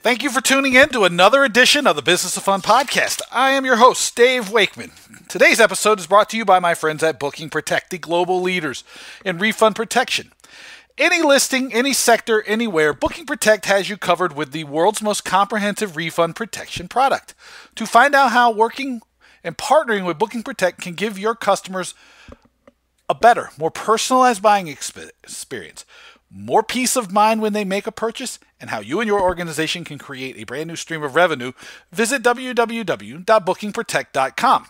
Thank you for tuning in to another edition of the Business of Fun podcast. I am your host, Dave Wakeman. Today's episode is brought to you by my friends at Booking Protect, the global leaders in refund protection. Any listing, any sector, anywhere, Booking Protect has you covered with the world's most comprehensive refund protection product. To find out how working and partnering with Booking Protect can give your customers a better, more personalized buying experience, more peace of mind when they make a purchase, and how you and your organization can create a brand new stream of revenue, visit www.bookingprotect.com.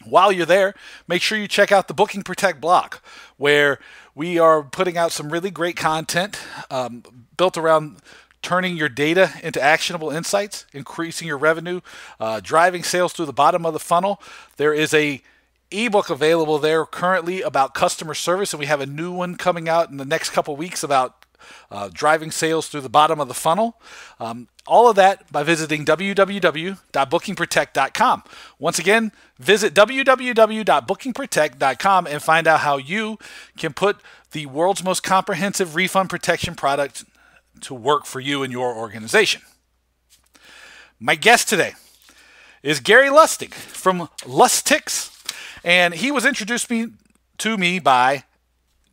While you're there, make sure you check out the Booking Protect blog, where we are putting out some really great content built around turning your data into actionable insights, increasing your revenue, driving sales through the bottom of the funnel. There is a ebook available there currently about customer service, and we have a new one coming out in the next couple weeks about driving sales through the bottom of the funnel. All of that by visiting www.bookingprotect.com. Once again, visit www.bookingprotect.com and find out how you can put the world's most comprehensive refund protection product to work for you and your organization. My guest today is Gary Lustig from Lusticks, and he was introduced to me by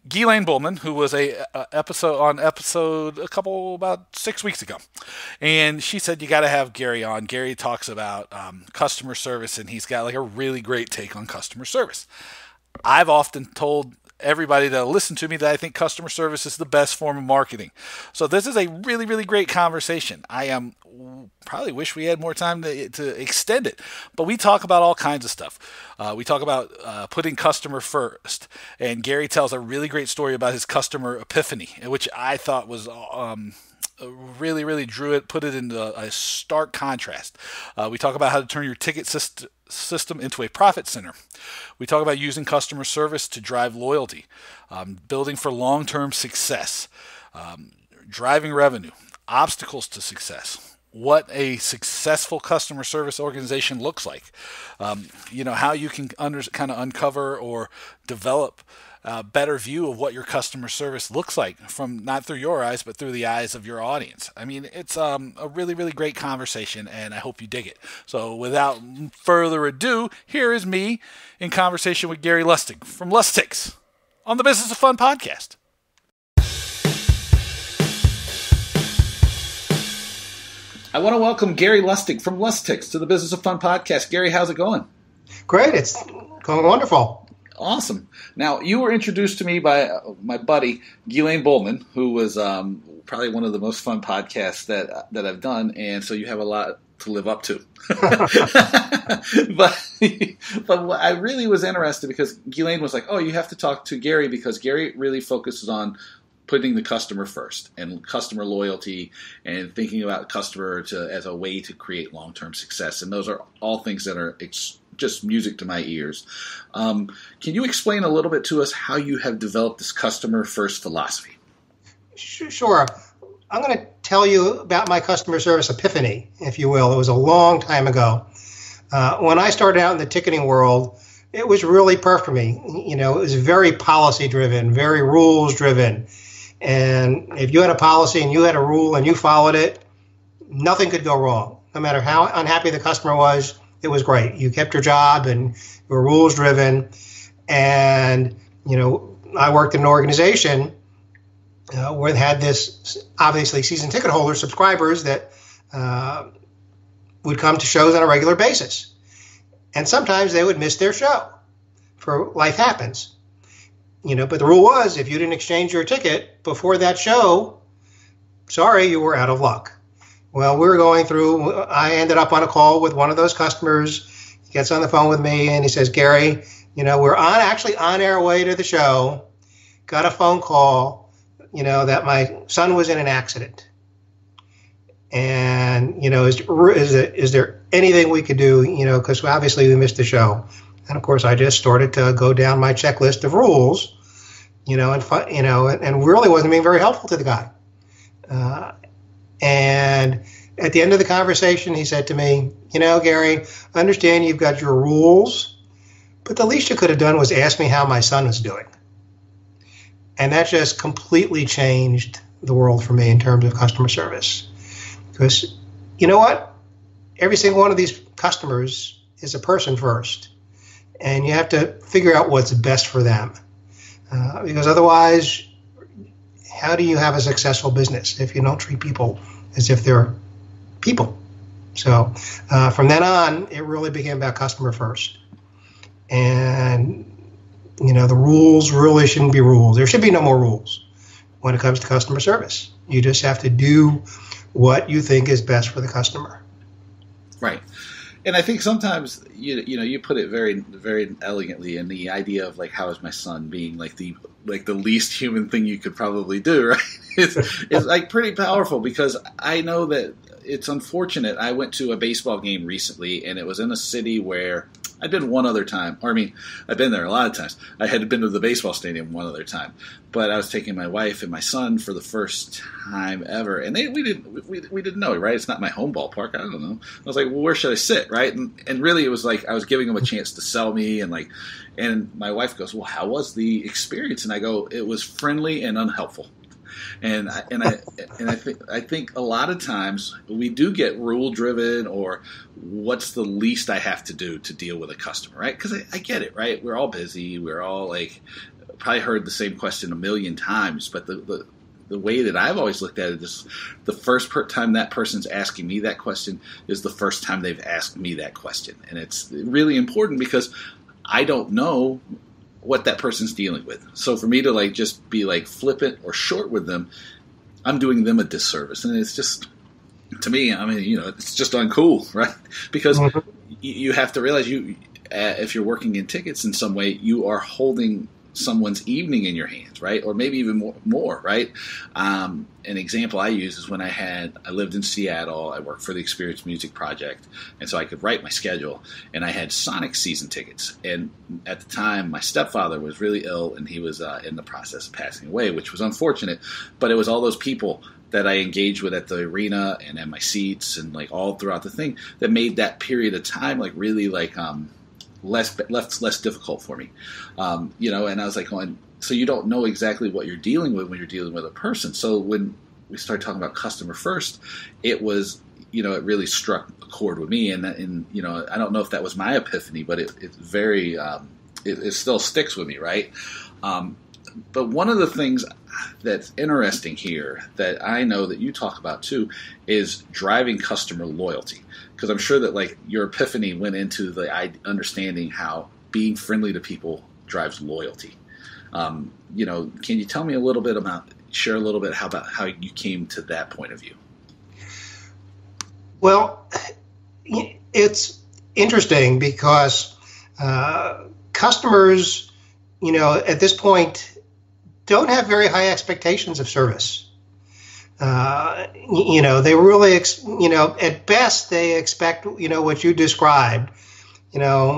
Ghislaine Bullman, who was episode about 6 weeks ago. And she said, you got to have Gary on. Gary talks about customer service, and he's got like a really great take on customer service. I've often told everybody that listen to me that I think customer service is the best form of marketing. So this is a really, really great conversation. I probably wish we had more time to extend it, but we talk about all kinds of stuff. We talk about putting customer first, and Gary tells a really great story about his customer epiphany, which I thought was really, really put it into a stark contrast. We talk about how to turn your ticket system into a profit center. We talk about using customer service to drive loyalty, building for long-term success, driving revenue, obstacles to success, what a successful customer service organization looks like, how you can kind of uncover or develop a better view of what your customer service looks like from not through your eyes, but through the eyes of your audience. I mean, it's a really, really great conversation, and I hope you dig it. So without further ado, here is me in conversation with Gary Lustig from Lusticks on the Business of Fun podcast. I want to welcome Gary Lustig from Lusticks to the Business of Fun podcast. Gary, how's it going? Great. It's going wonderful. Awesome. Now, you were introduced to me by my buddy, Ghislaine Bullman, who was probably one of the most fun podcasts that I've done, and so you have a lot to live up to. but I really was interested because Ghislaine was like, oh, you have to talk to Gary because Gary really focuses on putting the customer first and customer loyalty and thinking about customer as a way to create long-term success. And those are all things that are just music to my ears. Can you explain a little bit to us how you have developed this customer first philosophy? Sure. I'm going to tell you about my customer service epiphany, if you will. It was a long time ago. When I started out in the ticketing world, it was really perfect for me. It was very policy driven, very rules driven. And if you had a policy and you had a rule and you followed it, nothing could go wrong. No matter how unhappy the customer was, it was great. You kept your job and you were rules driven. And, I worked in an organization where it had this, obviously, season ticket holder subscribers that would come to shows on a regular basis. And sometimes they would miss their show, for life happens. But the rule was if you didn't exchange your ticket before that show, sorry, you were out of luck. Well, I ended up on a call with one of those customers. He gets on the phone with me and he says, Gary, we're actually on our way to the show. Got a phone call, that my son was in an accident. And, is there anything we could do, because obviously we missed the show. And of course, I just started to go down my checklist of rules, and really wasn't being very helpful to the guy. And at the end of the conversation, he said to me, Gary, I understand you've got your rules, but the least you could have done was ask me how my son was doing. And that just completely changed the world for me in terms of customer service. Because you know what? Every single one of these customers is a person first. And you have to figure out what's best for them. Because otherwise, how do you have a successful business if you don't treat people as if they're people? So from then on, it really became about customer first. And, the rules really shouldn't be rules. There should be no more rules when it comes to customer service. You just have to do what you think is best for the customer. Right. And I think sometimes you put it very, very elegantly in the idea of like, how is my son being like the least human thing you could probably do, right? It's like pretty powerful, because I know that it's unfortunate. I went to a baseball game recently, and it was in a city where I've been one other time. Or, I mean, I've been there a lot of times. I had been to the baseball stadium one other time. But I was taking my wife and my son for the first time ever. And we didn't know, right? It's not my home ballpark. I don't know. I was like, well, where should I sit, right? And really it was like I was giving them a chance to sell me. And my wife goes, well, how was the experience? And I go, it was friendly and unhelpful. And I think a lot of times we do get rule driven, or what's the least I have to do to deal with a customer, right? Because I get it, right? We're all busy. We're all like probably heard the same question a million times, but the way that I've always looked at it is the first time that person's asking me that question is the first time they've asked me that question, and it's really important because I don't know what that person's dealing with. So for me to like just be like flippant or short with them, I'm doing them a disservice. And it's just, to me, I mean, it's just uncool, right? Because you have to realize if you're working in tickets in some way, you are holding someone's evening in your hands, right? Or maybe even more, right? An example I use is when I lived in Seattle. I worked for the Experience Music Project, and so I could write my schedule, and I had Sonic season tickets. And at the time, my stepfather was really ill, and he was in the process of passing away, which was unfortunate, but it was all those people that I engaged with at the arena and at my seats and like all throughout the thing that made that period of time like really like less difficult for me, and I was like going, so you don't know exactly what you're dealing with when you're dealing with a person. So when we started talking about customer first, it was, it really struck a chord with me, and I don't know if that was my epiphany, but it's very, it still sticks with me, right? But one of the things that's interesting here that I know that you talk about too is driving customer loyalty. Because I'm sure that like your epiphany went into the understanding how being friendly to people drives loyalty. Can you tell me share a little bit about how you came to that point of view? Well, it's interesting because customers, at this point don't have very high expectations of service. They really, at best they expect, what you described,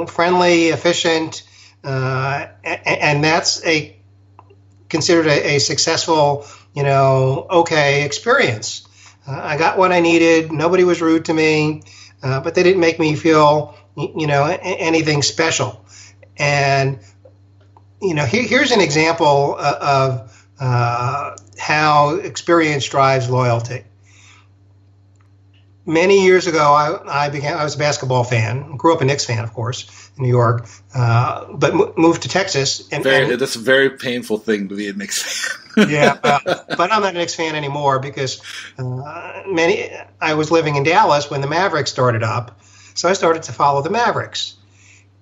friendly, efficient, and that's considered a successful, okay experience. I got what I needed. Nobody was rude to me, but they didn't make me feel, anything special. And, here's an example of how experience drives loyalty. Many years ago, I was a basketball fan. Grew up a Knicks fan, of course, in New York, but moved to Texas. That's a very painful thing to be a Knicks fan. Yeah, but I'm not a Knicks fan anymore because I was living in Dallas when the Mavericks started up, so I started to follow the Mavericks,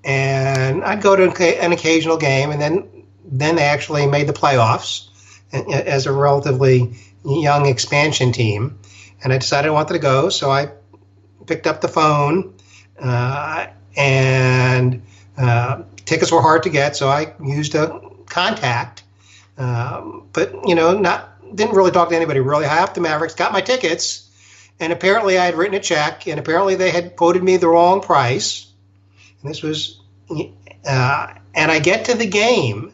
and I'd go to an occasional game, and then they actually made the playoffs as a relatively young expansion team. And I decided I wanted to go, so I picked up the phone, and tickets were hard to get, so I used a contact. But didn't really talk to anybody really high up the Mavericks. Got my tickets, and apparently I had written a check, and apparently they had quoted me the wrong price. And this was, and I get to the game,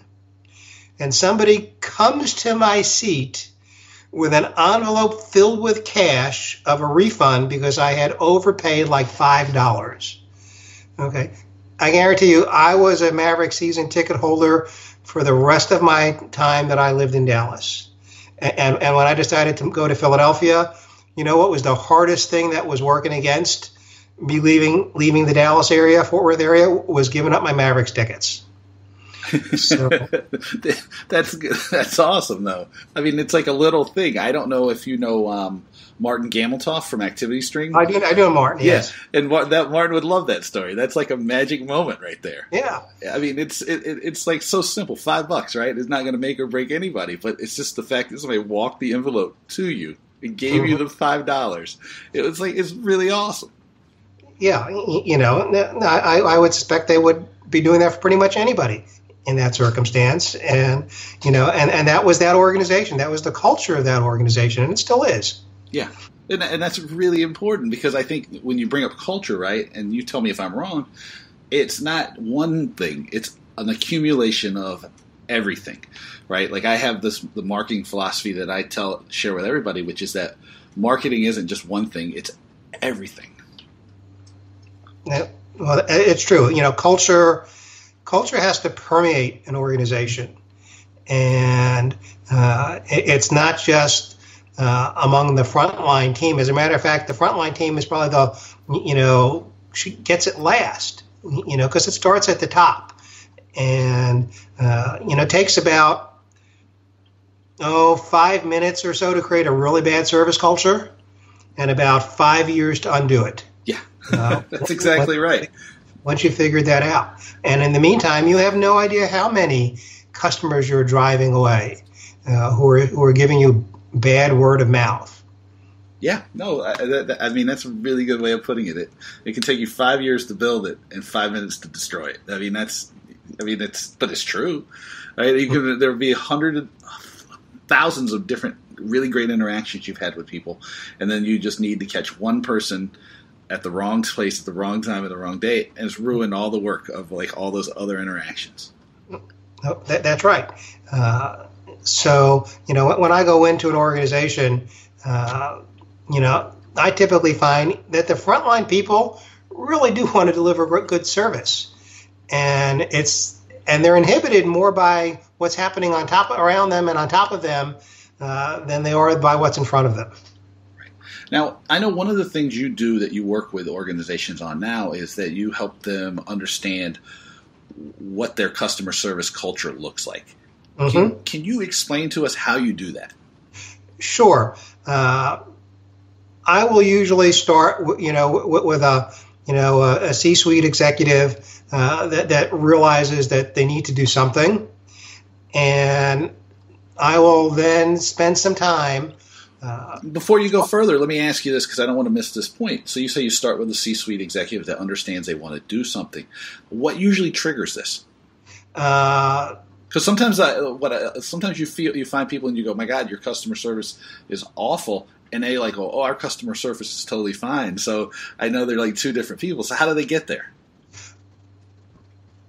and somebody comes to my seat with an envelope filled with cash of a refund because I had overpaid like $5. Okay. I guarantee you, I was a Maverick season ticket holder for the rest of my time that I lived in Dallas. And when I decided to go to Philadelphia, You know what was the hardest thing that was working against me leaving the Dallas area, Fort Worth area, was giving up my Mavericks tickets. So that's good. That's awesome, though. I mean, it's like a little thing. I don't know if you know Martin Gameltoff from Activity String. I do Martin. Yeah, yes. and Martin would love that story. That's like a magic moment right there. Yeah. I mean, it's like so simple. $5, right? It's not going to make or break anybody, but it's just the fact that somebody walked the envelope to you and gave you the $5. It was like, it's really awesome. Yeah, you know, I would suspect they would be doing that for pretty much anybody in that circumstance. And, you know, and that was that organization. That was the culture of that organization, and it still is. Yeah. And that's really important, because I think when you bring up culture, right, and you tell me if I'm wrong, it's not one thing. It's an accumulation of everything, right? Like I have the marketing philosophy that I share with everybody, which is that marketing isn't just one thing. It's everything. Yeah, well, it's true. You know, culture has to permeate an organization, and it's not just among the frontline team. As a matter of fact, the frontline team is probably she gets it last, you know, because it starts at the top, and it takes about 5 minutes or so to create a really bad service culture, and about 5 years to undo it. That's exactly right. Once you figured that out. And in the meantime, you have no idea how many customers you're driving away who are giving you bad word of mouth. Yeah, no, I mean, that's a really good way of putting it. It can take you 5 years to build it and 5 minutes to destroy it. But it's true, right? There would be thousands of different really great interactions you've had with people, and then you just need to catch one person at the wrong place at the wrong time at the wrong date, and it's ruined all the work of like all those other interactions. No, that's right. So, you know, when I go into an organization, I typically find that the frontline people really do want to deliver good service, and they're inhibited more by what's happening around them and on top of them than they are by what's in front of them. Now, I know one of the things you do that you work with organizations on now is that you help them understand what their customer service culture looks like. Mm-hmm. Can you explain to us how you do that? Sure. I will usually start, with a C-suite executive that realizes that they need to do something, and I will then spend some time. Before you go further, let me ask you this, because I don't want to miss this point. So you say you start with a C-suite executive that understands they want to do something. What usually triggers this? Because sometimes you find people and you go, my God, your customer service is awful, and they like go, oh, our customer service is totally fine. So I know they're like two different people. So how do they get there?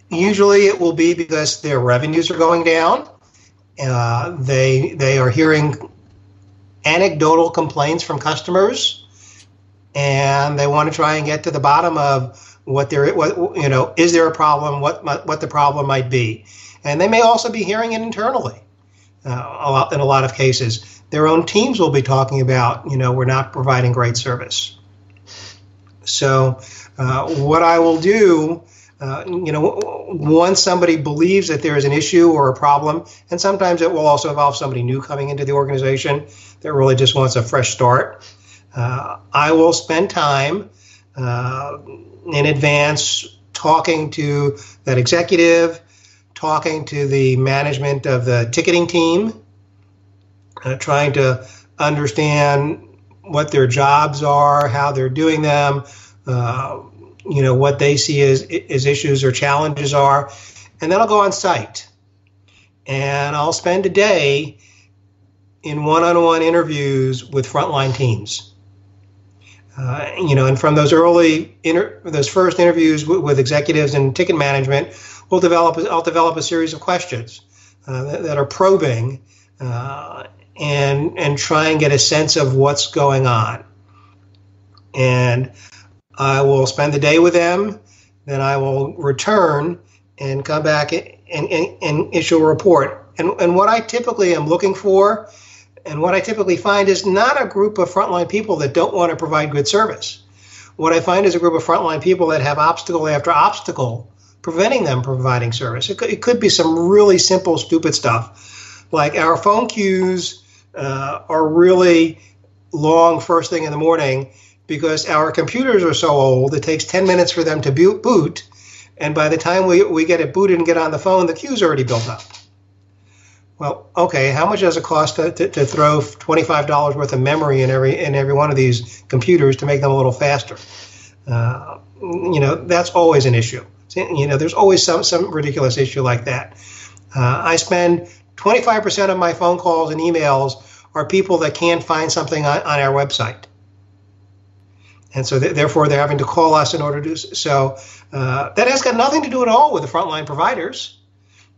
Usually it will be because their revenues are going down. They are hearing anecdotal complaints from customers, and they want to try and get to the bottom of is there a problem, what the problem might be. And they may also be hearing it internally. In a lot of cases, their own teams will be talking about, we're not providing great service. So what I will do, once somebody believes that there is an issue or a problem, and sometimes it will also involve somebody new coming into the organization that really just wants a fresh start, I will spend time in advance talking to that executive, talking to the management of the ticketing team, trying to understand what their jobs are, how they're doing them, what they see as issues or challenges are. And then I'll go on site. And I'll spend a day in one-on-one interviews with frontline teams. And from those those first interviews with executives and ticket management, I'll develop a series of questions that are probing and try and get a sense of what's going on. And I will spend the day with them, then I will return and come back and issue a report. And what I typically am looking for And what I typically find is not a group of frontline people that don't want to provide good service. What I find is a group of frontline people that have obstacle after obstacle preventing them from providing service. It could be some really simple, stupid stuff, like our phone queues are really long first thing in the morning because our computers are so old, it takes 10 minutes for them to boot, and by the time we get it booted and get on the phone, the queue's already built up. Well, okay, how much does it cost to throw $25 worth of memory in every one of these computers to make them a little faster? That's always an issue. There's always some ridiculous issue like that. I spend 25% of my phone calls and emails are people that can't find something on our website. And so therefore they're having to call us in order to do so. That has got nothing to do at all with the frontline providers.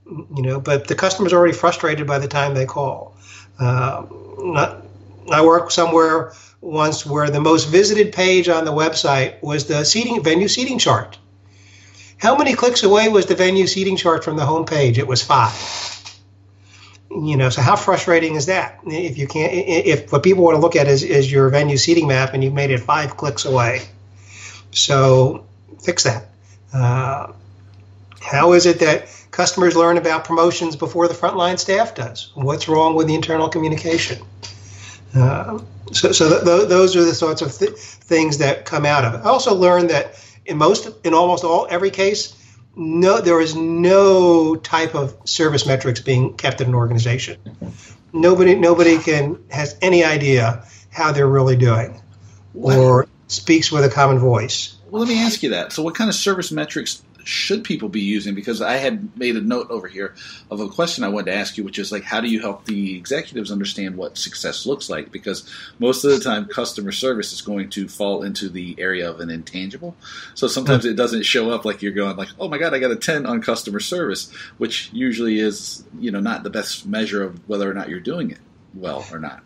But the customer's already frustrated by the time they call. I worked somewhere once where the most visited page on the website was the venue seating chart. How many clicks away was the venue seating chart from the home page? It was 5. So how frustrating is that? If what people want to look at is your venue seating map and you've made it 5 clicks away. So fix that. How is it that customers learn about promotions before the frontline staff does? What's wrong with the internal communication? So those are the sorts of things that come out of it. I also learned that in almost every case, there is no type of service metrics being kept in an organization. Nobody has any idea how they're really doing or speaks with a common voice. Well, let me ask you that. So what kind of service metrics should people be using? Because I had made a note over here of a question I wanted to ask you, which is like, how do you help the executives understand what success looks like? Because most of the time, customer service is going to fall into the area of an intangible. So sometimes it doesn't show up like you're going like, oh my God, I got a 10 on customer service, which usually is, not the best measure of whether or not you're doing it well or not.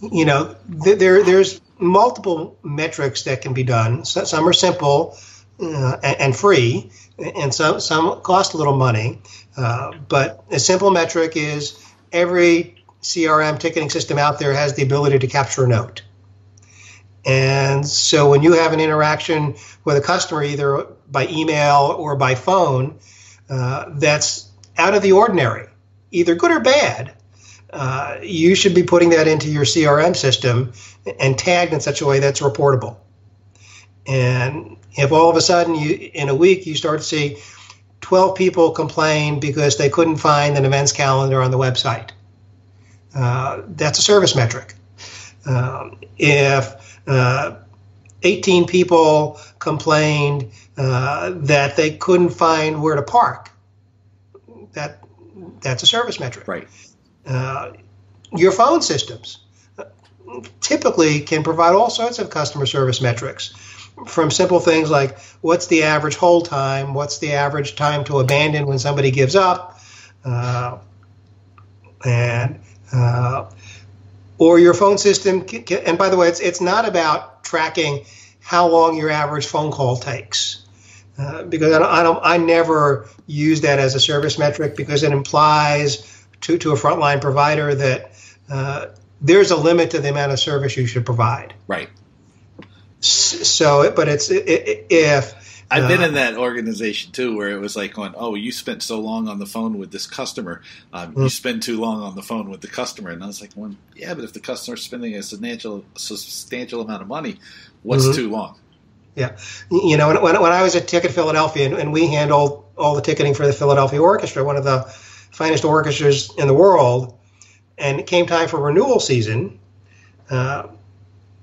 There's multiple metrics that can be done. Some are simple and free, and some cost a little money. But a simple metric is every CRM ticketing system out there has the ability to capture a note. And so when you have an interaction with a customer, either by email or by phone, that's out of the ordinary, either good or bad, you should be putting that into your CRM system and tagged in such a way that's reportable. And if all of a sudden in a week you start to see 12 people complain because they couldn't find an events calendar on the website, that's a service metric. If 18 people complained that they couldn't find where to park, that's a service metric. Right. Your phone systems typically can provide all sorts of customer service metrics, from simple things like what's the average hold time, what's the average time to abandon when somebody gives up, or your phone system and by the way, it's not about tracking how long your average phone call takes, because I never use that as a service metric, because it implies to a frontline provider that there's a limit to the amount of service you should provide. Right. So, but if I've been in that organization too, where it was like going, oh, you spent so long on the phone with this customer, you spend too long on the phone with the customer, and I was like, well, yeah, but if the customer's spending a substantial amount of money, what's too long? Yeah, when I was at Ticket Philadelphia, and we handled all the ticketing for the Philadelphia Orchestra, one of the finest orchestras in the world, and it came time for renewal season.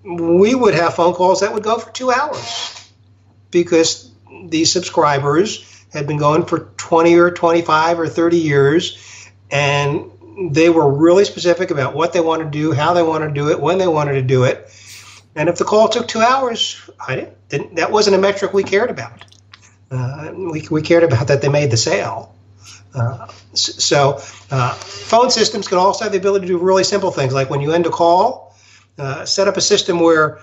We would have phone calls that would go for 2 hours because these subscribers had been going for 20 or 25 or 30 years, and they were really specific about what they wanted to do, how they wanted to do it, when they wanted to do it. And if the call took 2 hours, that wasn't a metric we cared about. We cared about that they made the sale. So phone systems can also have the ability to do really simple things, like when you end a call, set up a system where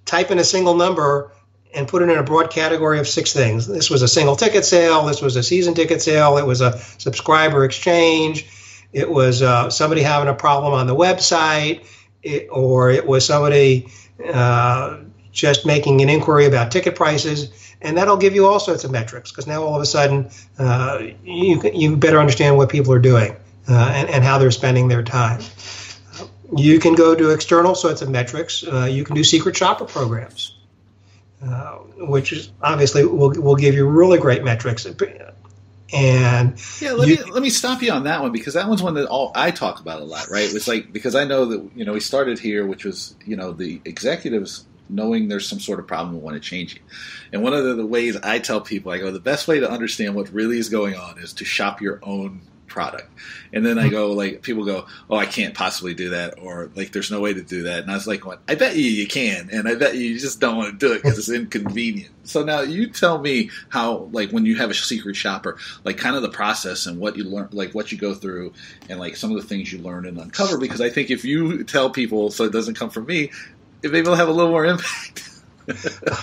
type in a single number and put it in a broad category of 6 things. This was a single ticket sale. This was a season ticket sale. It was a subscriber exchange. it was somebody having a problem on the website, or it was somebody just making an inquiry about ticket prices, and that'll give you all sorts of metrics, because now all of a sudden you better understand what people are doing and how they're spending their time. You can go to external sorts of metrics. You can do secret shopper programs, which is obviously will give you really great metrics. And yeah, let me stop you on that one, because that one's one that I talk about a lot, right? It's like, because I know that, we started here, which was, the executives knowing there's some sort of problem and want to change it. And one of the ways I tell people, I go, the best way to understand what really is going on is to shop your own product. And then I go, people go, oh, I can't possibly do that, or there's no way to do that. And I was like, well, I bet you can, and I bet you just don't want to do it because it's inconvenient. So now you tell me how, when you have a secret shopper, kind of the process and what you learn, what you go through, and some of the things you learn and uncover. Because I think if you tell people so it doesn't come from me, maybe it'll have a little more impact.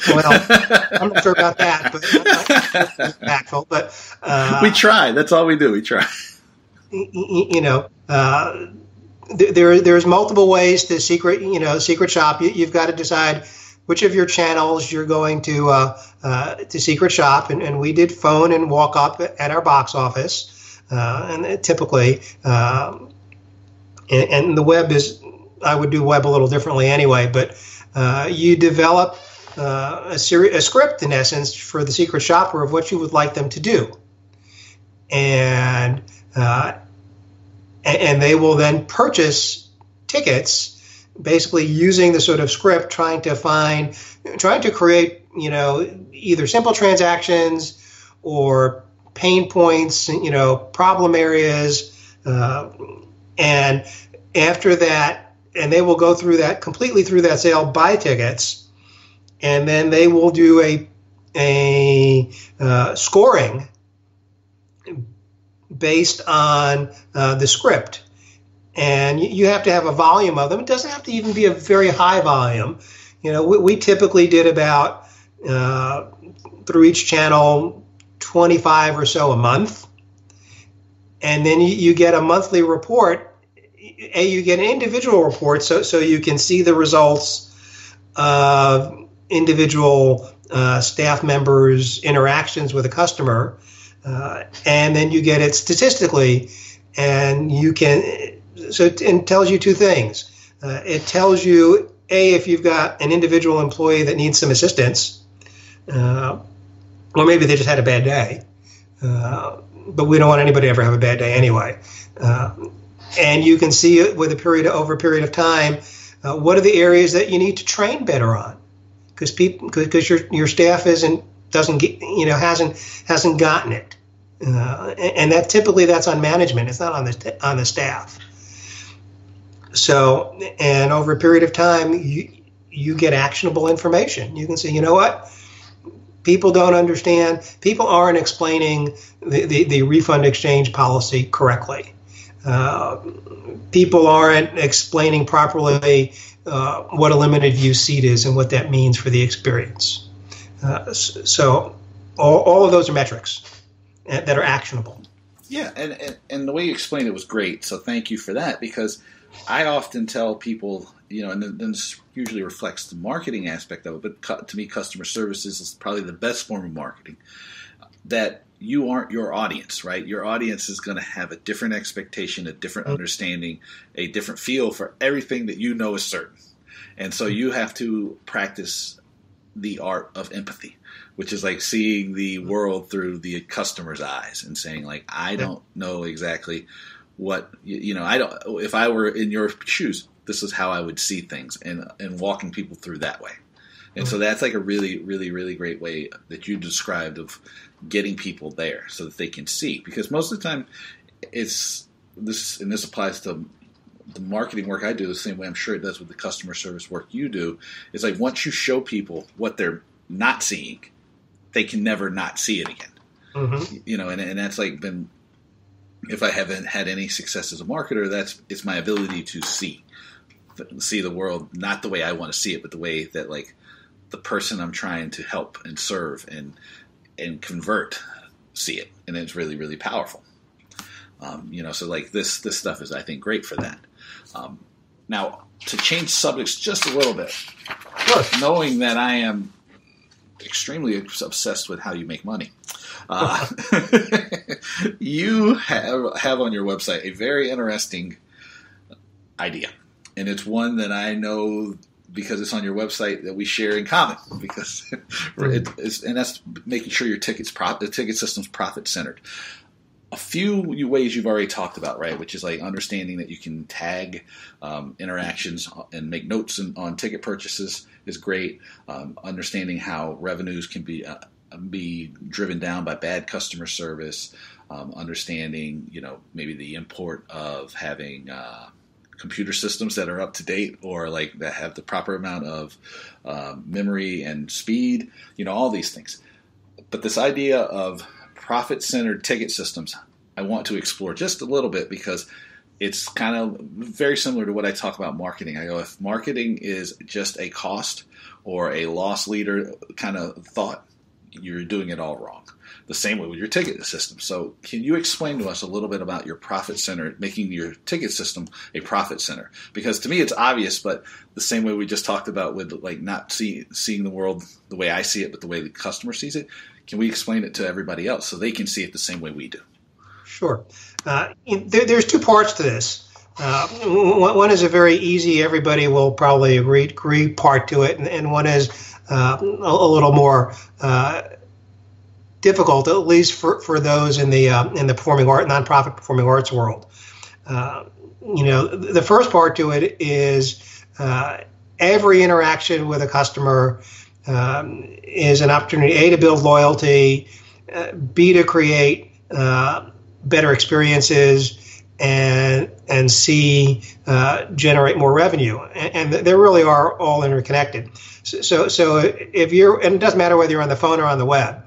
Well, I'm not sure about that, but impactful. But we try. That's all we do. We try. There's multiple ways to secret shop. You've got to decide which of your channels you're going to secret shop, and we did phone and walk up at our box office, and typically, and the web is, I would do web a little differently anyway, but you develop a script in essence for the secret shopper of what you would like them to do, and they will then purchase tickets, basically using the sort of script, trying to create, either simple transactions or pain points, problem areas, and after that, and they will go through that completely through that sale, buy tickets, and then they will do a scoring based on the script. And you have to have a volume of them. It doesn't have to even be a very high volume. We typically did about, through each channel, 25 or so a month. And then you get a monthly report. You get an individual report so you can see the results of individual staff members' interactions with a customer. And then you get it statistically, and it tells you two things. It tells you, A, if you've got an individual employee that needs some assistance, or maybe they just had a bad day, but we don't want anybody to ever have a bad day anyway. And you can see it with over a period of time, what are the areas that you need to train better on, because your staff hasn't gotten it, and that typically that's on management. It's not on the staff. So, and over a period of time, you get actionable information. You can say, you know what, people don't understand. People aren't explaining the refund exchange policy correctly. People aren't explaining properly what a limited view seat is and what that means for the experience. So all of those are metrics that are actionable. Yeah, and the way you explained it was great, so thank you for that, because I often tell people, and then this usually reflects the marketing aspect of it, but to me, customer services is probably the best form of marketing, that you aren't your audience, right? Your audience is going to have a different expectation, a different understanding, a different feel for everything that you know is certain. And so you have to practice the art of empathy, which is like seeing the world through the customer's eyes and saying, I don't know exactly what, I don't, if I were in your shoes, this is how I would see things, and walking people through that way. And so that's a really, really, really great way that you described of getting people there so that they can see. Because most of the time this applies to the marketing work I do the same way I'm sure it does with the customer service work you do. It's once you show people what they're not seeing, they can never not see it again. Mm-hmm. And that's been, if I haven't had any success as a marketer, it's my ability to see the world, not the way I want to see it, but the way that the person I'm trying to help and serve and convert see it. And it's really, really powerful. So like this stuff is, I think, great for that. Now, to change subjects just a little bit, Sure. knowing that I am extremely obsessed with how you make money, you have on your website a very interesting idea, and it's one that I know because it's on your website that we share in common. Because and that's making sure your the ticket system's profit centered. A few ways you've already talked about, right? Which is like understanding that you can tag interactions and make notes on ticket purchases is great. Understanding how revenues can be driven down by bad customer service. Understanding, maybe the import of having computer systems that are up to date or like that have the proper amount of memory and speed. All these things. But this idea of profit-centered ticket systems, I want to explore just a little bit because it's kind of very similar to what I talk about marketing. I go, if marketing is just a cost or a loss leader kind of thought, you're doing it all wrong. The same way with your ticket system. So can you explain to us a little bit about your profit center, making your ticket system a profit center? Because to me it's obvious, but the same way we just talked about with like not seeing the world the way I see it, but the way the customer sees it, can we explain it to everybody else so they can see it the same way we do? Sure. There's two parts to this. One is a very easy, everybody will probably agree part to it, and one is a little more difficult, at least for those in the performing art, nonprofit performing arts world. The first part to it is every interaction with a customer is an opportunity, A, to build loyalty, B, to create better experiences, and C, generate more revenue. And they really are all interconnected. So if and it doesn't matter whether you're on the phone or on the web,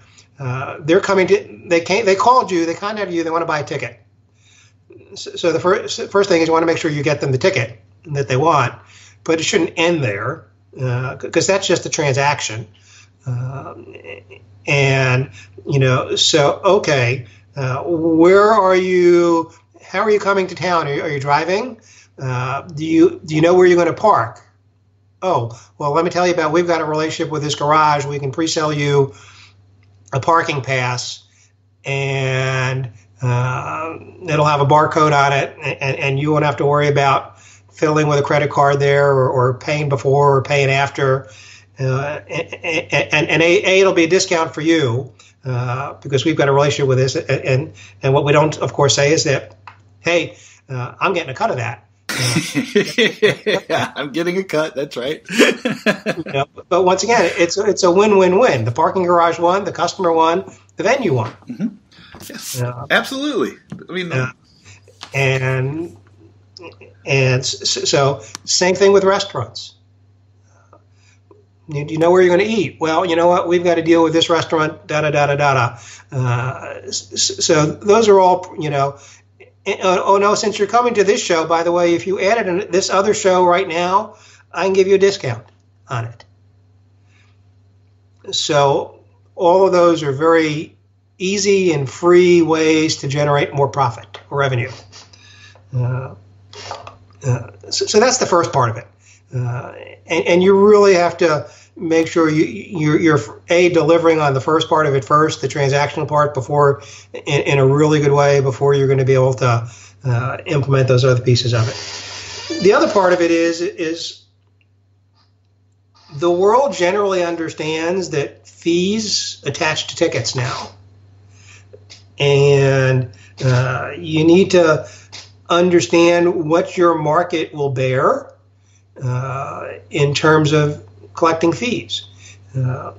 they're coming to, they called you, they contacted you, they want to buy a ticket. So the first thing is you want to make sure you get them the ticket that they want, but it shouldn't end there because that's just a transaction. Where are you? How are you coming to town? Are you driving? Do you know where you're going to park? Oh, well, let me tell you about, we've got a relationship with this garage. We can pre-sell you a parking pass, and it'll have a barcode on it, and you won't have to worry about fiddling with a credit card there or paying before or paying after. And it'll be a discount for you because we've got a relationship with this. And what we don't, of course, say is that, hey, I'm getting a cut of that. I'm getting a cut. That's right. But once again, it's a win-win-win. The parking garage won, the customer won, the venue won. Mm-hmm. Yes, absolutely. I mean, and so same thing with restaurants. Do you know where you're going to eat? Well, you know what? We've got to deal with this restaurant. So those are all, oh no, since you're coming to this show, by the way, if you added this other show right now, I can give you a discount on it. So all of those are very easy and free ways to generate more profit or revenue. So that's the first part of it. And you really have to make sure you're delivering on the first part of it first, the transactional part, before in a really good way before you're going to be able to implement those other pieces of it. The other part of it is the world generally understands that fees attach to tickets now, and you need to understand what your market will bear in terms of collecting fees, and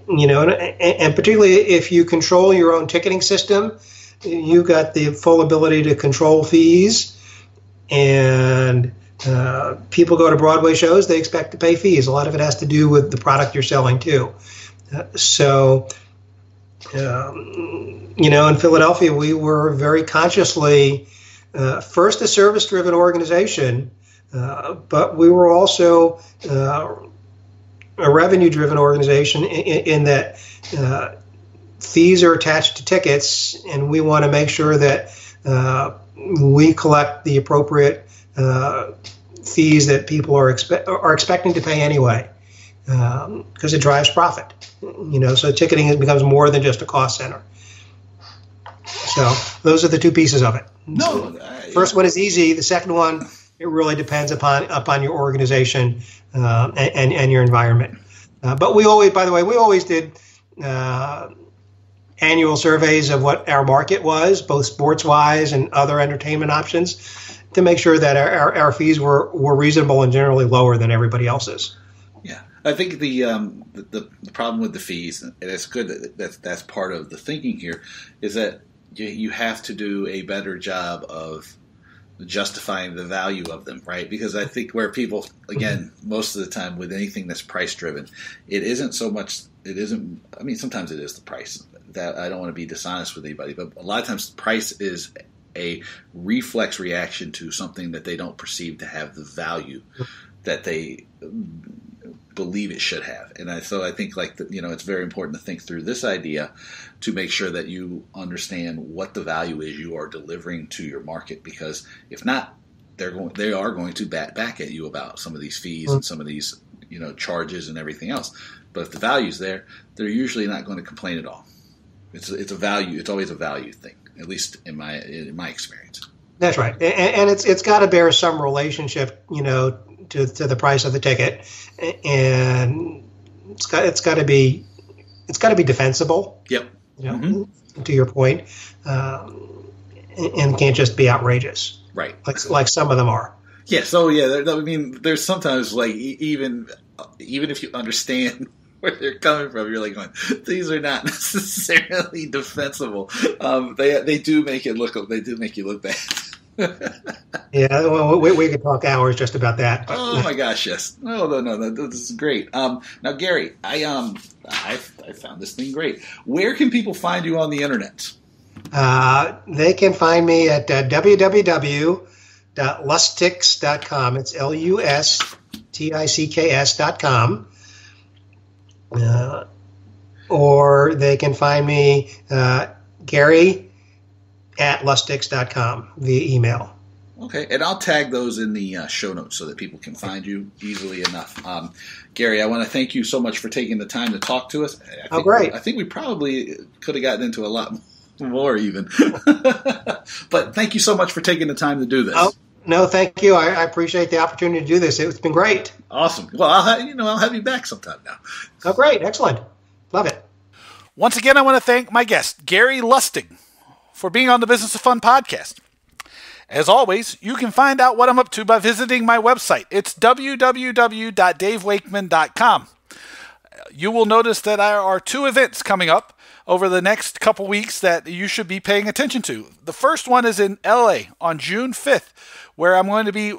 particularly if you control your own ticketing system, you've got the full ability to control fees. And people go to Broadway shows, they expect to pay fees. A lot of it has to do with the product you're selling too. In Philadelphia, we were very consciously first a service-driven organization, but we were also a revenue-driven organization in that fees are attached to tickets, and we want to make sure that we collect the appropriate fees that people are expecting to pay anyway, because it drives profit. So ticketing becomes more than just a cost center. So those are the two pieces of it. No, first one is easy. The second one, it really depends upon your organization and your environment. But we always did annual surveys of what our market was, both sports-wise and other entertainment options, to make sure that our fees were reasonable and generally lower than everybody else's. Yeah, I think the problem with the fees, and it's good that's part of the thinking here, is that you have to do a better job of justifying the value of them, right? Because I think where people, again, most of the time with anything that's price driven, sometimes it is the price. That I don't want to be dishonest with anybody, but a lot of times price is a reflex reaction to something that they don't perceive to have the value that they believe it should have. And so I think it's very important to think through this idea to make sure that you understand what the value is you are delivering to your market, because if not, they are going to bat back at you about some of these fees and some of these charges and everything else. But if the value's there, they're usually not going to complain at all. It's a value. It's always a value thing, at least in my experience. That's right, and it's got to bear some relationship, to the price of the ticket, and it's got to be defensible. Yep. To your point, and can't just be outrageous. Right. Like some of them are. Yeah. So there's sometimes even if you understand where they're coming from, you're like going, these are not necessarily defensible. They do make you look bad. Yeah, well, we could talk hours just about that. Oh my gosh, yes. No, this is great. Now, Gary, I found this thing great. Where can people find you on the internet? They can find me at www.lusticks.com. It's LUSTICKS.com. Or they can find me, Gary at lusticks.com via email. Okay, and I'll tag those in the show notes so that people can find you easily enough. Gary, I want to thank you so much for taking the time to talk to us. Great. I think we probably could have gotten into a lot more even. But thank you so much for taking the time to do this. Oh, no, thank you. I appreciate the opportunity to do this. It's been great. Awesome. Well, I'll have you back sometime now. Oh, great. Excellent. Love it. Once again, I want to thank my guest, Gary Lustig, for being on the Business of Fun podcast. As always, you can find out what I'm up to by visiting my website. It's www.davewakeman.com. You will notice that there are 2 events coming up over the next couple weeks that you should be paying attention to. The first one is in LA on June 5th, where I'm going to be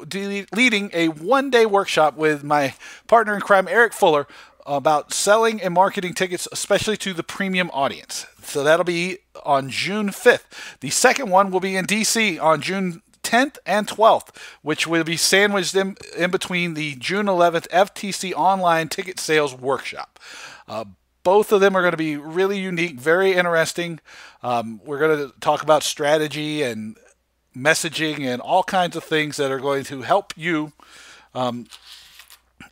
leading a one-day workshop with my partner in crime, Eric Fuller, about selling and marketing tickets, especially to the premium audience. So that'll be on June 5th. The second one will be in DC on June 10th and 12th, which will be sandwiched in between the June 11th FTC online ticket sales workshop. Both of them are going to be really unique, very interesting. We're going to talk about strategy and messaging and all kinds of things that are going to help you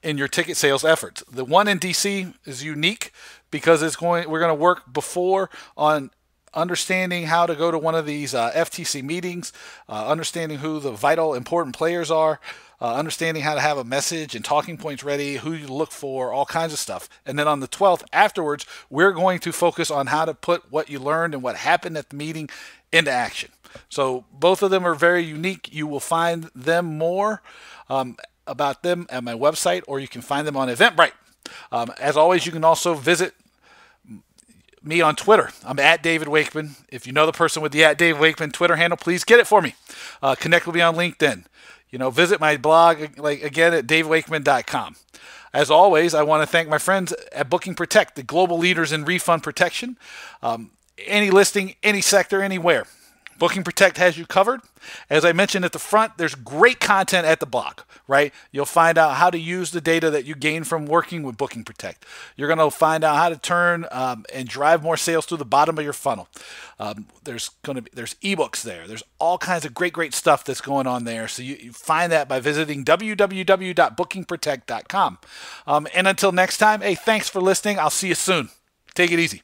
in your ticket sales efforts. The one in DC is unique because we're going to work before on understanding how to go to one of these FTC meetings, understanding who the vital important players are, understanding how to have a message and talking points ready, who you look for, all kinds of stuff. And then on the 12th afterwards, we're going to focus on how to put what you learned and what happened at the meeting into action. So both of them are very unique. You will find them more about them at my website, or you can find them on Eventbrite. As always, you can also visit me on Twitter. I'm at David Wakeman. If you know the person with the at Dave Wakeman Twitter handle, please get it for me. Connect with me on LinkedIn. Visit my blog again at davewakeman.com. As always, I want to thank my friends at Booking Protect, the global leaders in refund protection. Any listing, any sector, anywhere. Booking Protect has you covered. As I mentioned at the front, there's great content at the blog, right? You'll find out how to use the data that you gain from working with Booking Protect. You're going to find out how to turn and drive more sales through the bottom of your funnel. There's ebooks there. There's all kinds of great stuff that's going on there. So you find that by visiting www.bookingprotect.com. And until next time, hey, thanks for listening. I'll see you soon. Take it easy.